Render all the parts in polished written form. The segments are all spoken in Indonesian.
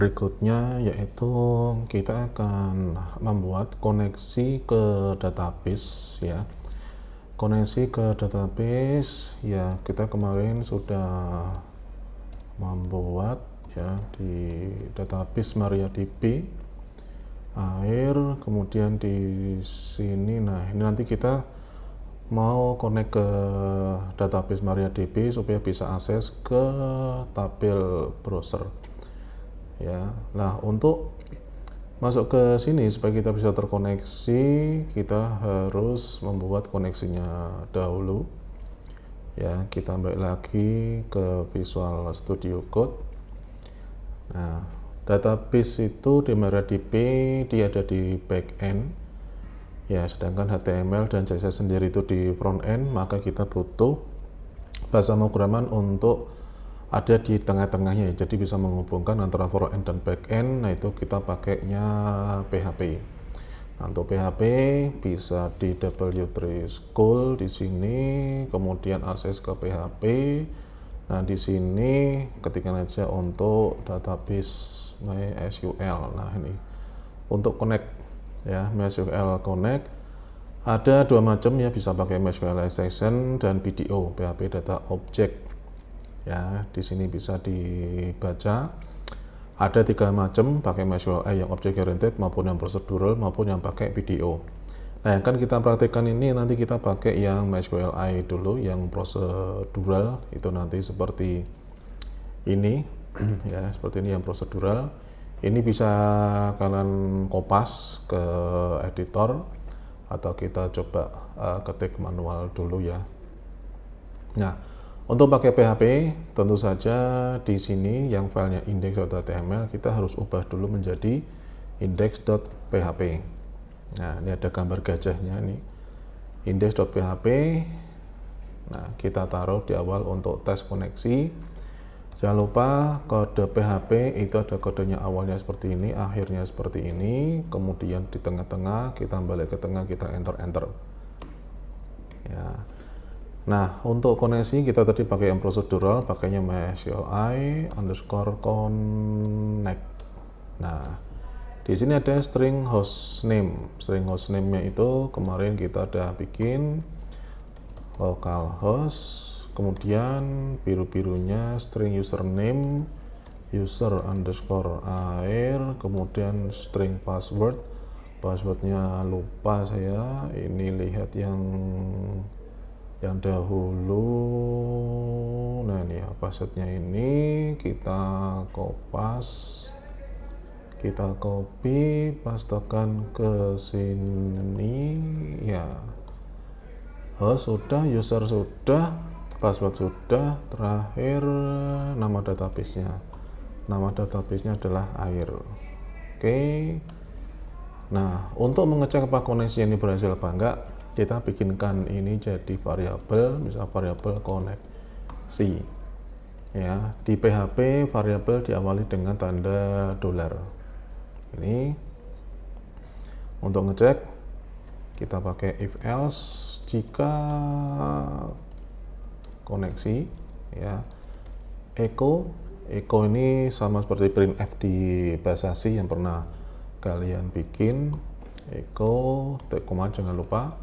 Berikutnya yaitu kita akan membuat koneksi ke database ya. Koneksi ke database ya, kita kemarin sudah membuat ya di database MariaDB air, kemudian di sini. Nah, ini nanti kita mau connect ke database MariaDB supaya bisa akses ke tabel browser ya. Nah, untuk masuk ke sini supaya kita bisa terkoneksi, kita harus membuat koneksinya dahulu ya. Kita balik lagi ke Visual Studio Code. Nah, database itu di MariaDB dia ada di backend ya, sedangkan HTML dan CSS sendiri itu di front end. Maka kita butuh bahasa pemrograman untuk ada di tengah-tengahnya, jadi bisa menghubungkan antara front end dan back end. Nah, itu kita pakainya PHP. Nah, untuk PHP bisa di W3 School di sini, kemudian akses ke PHP. Nah, di sini ketikkan aja untuk database MySQL. Nah, ini untuk connect ya, MySQL connect ada dua macam ya, bisa pakai MySQL extension dan PDO, PHP Data Object ya. Di sini bisa dibaca ada tiga macam, pakai MySQL yang object oriented maupun yang procedural maupun yang pakai PDO. Nah, yang kan kita praktekkan ini nanti kita pakai yang MySQL dulu, yang procedural itu nanti seperti ini ya, seperti ini yang procedural. Ini bisa kalian kopas ke editor atau kita coba ketik manual dulu ya. Nah, untuk pakai PHP tentu saja di sini yang filenya index.html kita harus ubah dulu menjadi index.php. Nah, ini ada gambar gajahnya nih, index.php. Nah, kita taruh di awal untuk tes koneksi. Jangan lupa kode PHP itu ada kodenya, awalnya seperti ini, akhirnya seperti ini, kemudian di tengah-tengah kita balik ke tengah, kita enter ya. Nah, untuk koneksi kita tadi pakai yang prosedural, pakainya MySQL underscore connect. Nah, di sini ada string hostname. String hostname-nya itu kemarin kita udah bikin localhost, kemudian biru-birunya string username user underscore air, kemudian string passwordnya lupa saya, ini lihat yang dahulu. Nah, ini ya passwordnya, ini kita kopas, kita copy, pastekan ke sini ya. Host sudah, user sudah, password sudah, terakhir nama databasenya. Nama databasenya adalah air. Oke. Nah, untuk mengecek apa koneksi ini berhasil apa enggak, kita bikinkan ini jadi variabel, misal variabel koneksi ya. Di PHP variabel diawali dengan tanda $. Ini untuk ngecek kita pakai if else. Jika koneksi ya, echo ini sama seperti printf di bahasa C yang pernah kalian bikin. Echo koma, jangan lupa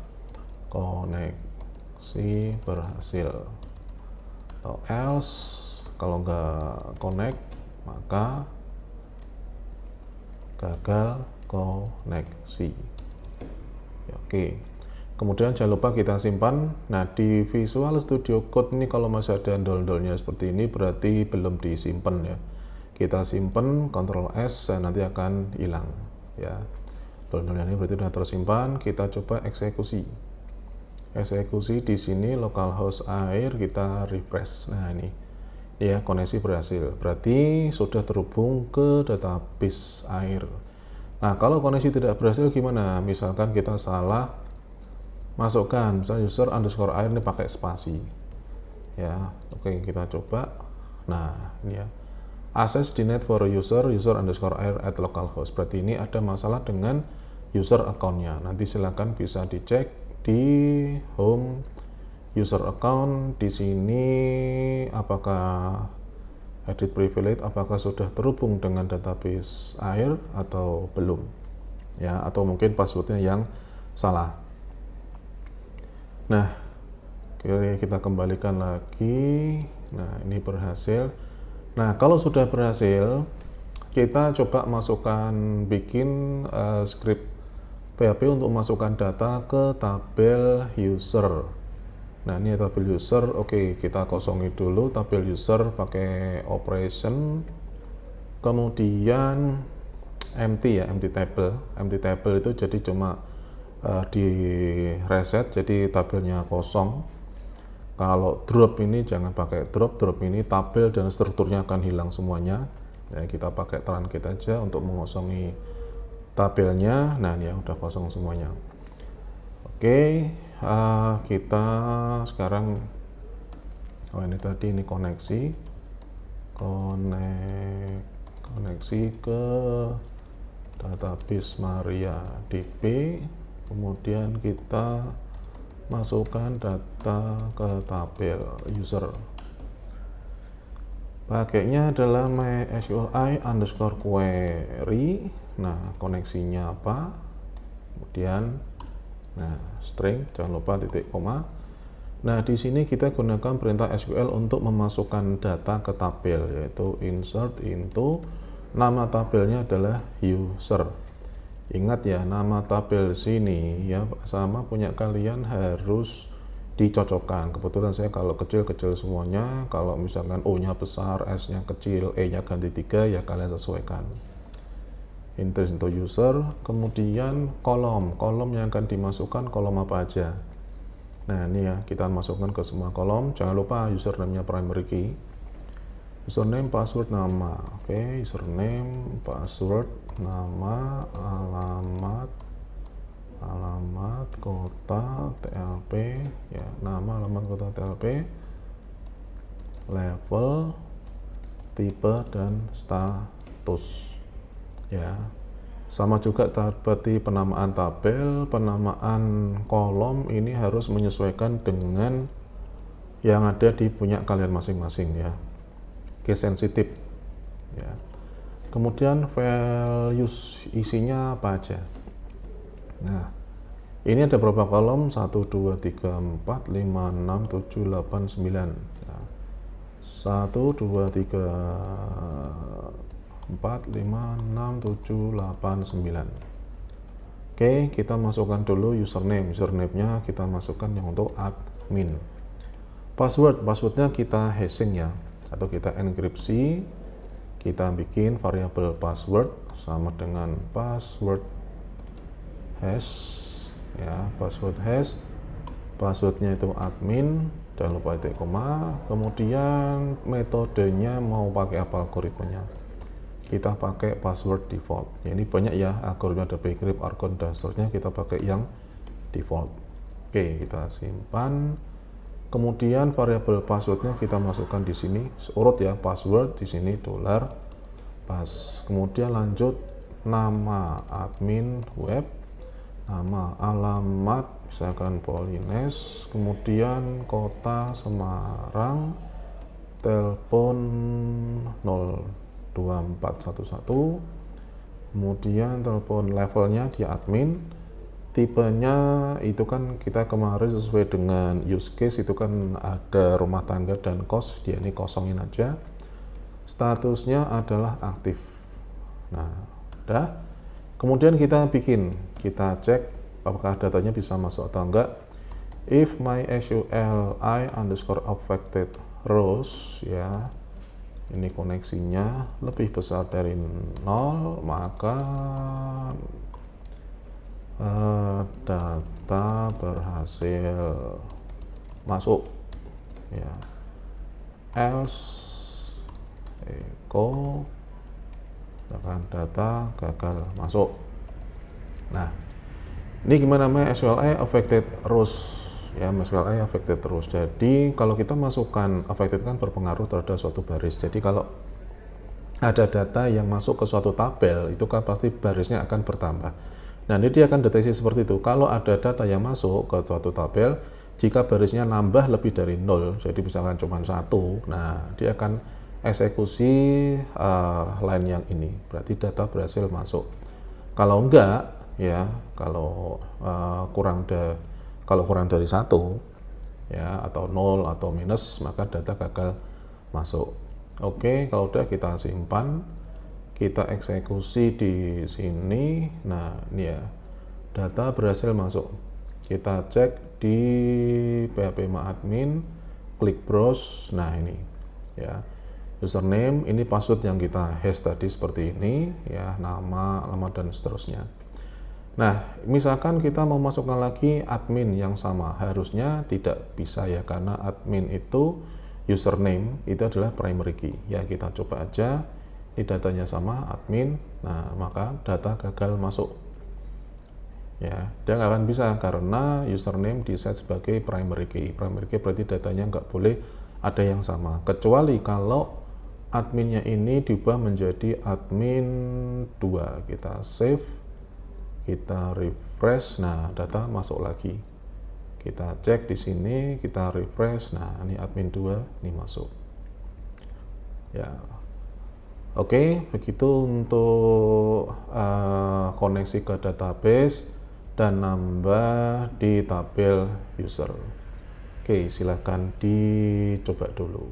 koneksi berhasil, atau else kalau nggak connect maka gagal koneksi ya. Oke, kemudian jangan lupa kita simpan. Nah, di Visual Studio Code ini kalau masih ada dol-dolnya seperti ini berarti belum disimpan ya. Kita simpan, Ctrl S, nanti akan hilang ya. Dol-dolnya ini berarti sudah tersimpan. Kita coba eksekusi. Eksekusi di sini localhost air, kita refresh. Nah, ini ya, koneksi berhasil. Berarti sudah terhubung ke database air. Nah, kalau koneksi tidak berhasil gimana? Misalkan kita salah masukkan, misalnya user underscore air ini pakai spasi ya. Oke, kita coba. Nah, ini ya, access denied for user underscore air at localhost. Berarti ini ada masalah dengan user account-nya. Nanti silakan bisa dicek di home user account. Di sini apakah edit privilege apakah sudah terhubung dengan database air atau belum ya, atau mungkin passwordnya yang salah. Nah, kita kembalikan lagi. Nah, ini berhasil. Nah, kalau sudah berhasil, kita coba masukkan bikin script PHP untuk masukkan data ke tabel user. Nah, ini tabel user. Oke, kita kosongi dulu tabel user pakai operation, kemudian empty ya, empty table itu jadi cuma di reset, jadi tabelnya kosong. Kalau drop ini jangan pakai drop ini tabel dan strukturnya akan hilang semuanya. Ya, kita pakai truncate aja untuk mengosongi tabelnya. Nah, ini ya udah kosong semuanya. Oke, kita sekarang ini tadi ini koneksi ke database MariaDB, kemudian kita masukkan data ke tabel user. Pakainya adalah mysqli_query. Nah, koneksinya apa? Kemudian string, jangan lupa titik koma. Nah, di sini kita gunakan perintah SQL untuk memasukkan data ke tabel, yaitu insert into, nama tabelnya adalah user. Ingat ya, nama tabel sini ya sama punya kalian harus dicocokkan. Kebetulan saya kalau kecil-kecil semuanya, kalau misalkan O-nya besar, S-nya kecil, E-nya ganti 3, ya kalian sesuaikan. Interest into user, kemudian kolom yang akan dimasukkan kolom apa aja. Nah, ini ya, kita masukkan ke semua kolom. Jangan lupa username-nya primary key. Username, password, nama. Oke, username, password, nama, alamat, kota, TLP, ya, nama, alamat, kota, TLP, level, tipe, dan status. Ya, sama juga seperti penamaan tabel, penamaan kolom ini harus menyesuaikan dengan yang ada di punya kalian masing-masing ya. Case sensitive ya. Kemudian values isinya apa aja. Nah, ini ada berapa kolom? 1, 2, 3, 4, 5, 6, 7, 8, 9 ya. 1, 2, 3, 4, 5, 6, 7, 8, 9. Oke, kita masukkan dulu username-nya kita masukkan yang untuk admin. Passwordnya kita hashing ya, atau kita enkripsi. Kita bikin variabel password sama dengan password hash ya, passwordnya itu admin, jangan lupa titik koma. Kemudian metodenya mau pakai apa algoritmenya, kita pakai password default ya. Ini banyak ya algoritma, ada bcrypt, argon, dan seterusnya, kita pakai yang default. Oke, kita simpan. Kemudian variabel passwordnya kita masukkan di sini, urut ya, password di sini $pas. Kemudian lanjut nama admin web, nama alamat misalkan Polines, kemudian kota Semarang, telepon 02411, kemudian telepon levelnya di admin. Tipenya itu kan kita kemarin sesuai dengan use case itu kan ada rumah tangga dan kos, dia ini kosongin aja. Statusnya adalah aktif. Nah, udah. Kemudian kita cek apakah datanya bisa masuk atau enggak. If mysqli_affected rows ya, ini koneksinya lebih besar dari 0, maka data berhasil masuk ya. Else echo data gagal masuk. Nah, ini gimana namanya SQLi affected rows ya, SQLi affected rows. Jadi kalau kita masukkan affected kan berpengaruh terhadap suatu baris. Jadi kalau ada data yang masuk ke suatu tabel itu kan pasti barisnya akan bertambah. Nah, ini dia akan deteksi seperti itu. Kalau ada data yang masuk ke suatu tabel, jika barisnya nambah lebih dari 0, jadi misalkan cuma 1, nah dia akan eksekusi line yang ini, berarti data berhasil masuk. Kalau enggak, ya kalau kurang dari 1 ya, atau 0 atau minus, maka data gagal masuk. Oke, kalau udah kita simpan, kita eksekusi di sini. Nah ini ya, data berhasil masuk. Kita cek di PHP admin, klik browse. Nah ini ya, username, ini password yang kita hash tadi seperti ini ya, nama dan seterusnya. Nah, misalkan kita mau masukkan lagi admin yang sama, harusnya tidak bisa ya, karena admin itu username itu adalah primary key. Ya, kita coba aja, ini datanya sama admin, nah maka data gagal masuk. Ya, dia nggak akan bisa karena username di set sebagai primary key. Primary key berarti datanya nggak boleh ada yang sama, kecuali kalau adminnya ini diubah menjadi admin 2. Kita save, kita refresh, nah data masuk lagi. Kita cek di sini, kita refresh, nah ini admin 2 ini masuk. Ya, oke, begitu untuk koneksi ke database dan nambah di tabel user. Oke, silahkan dicoba dulu.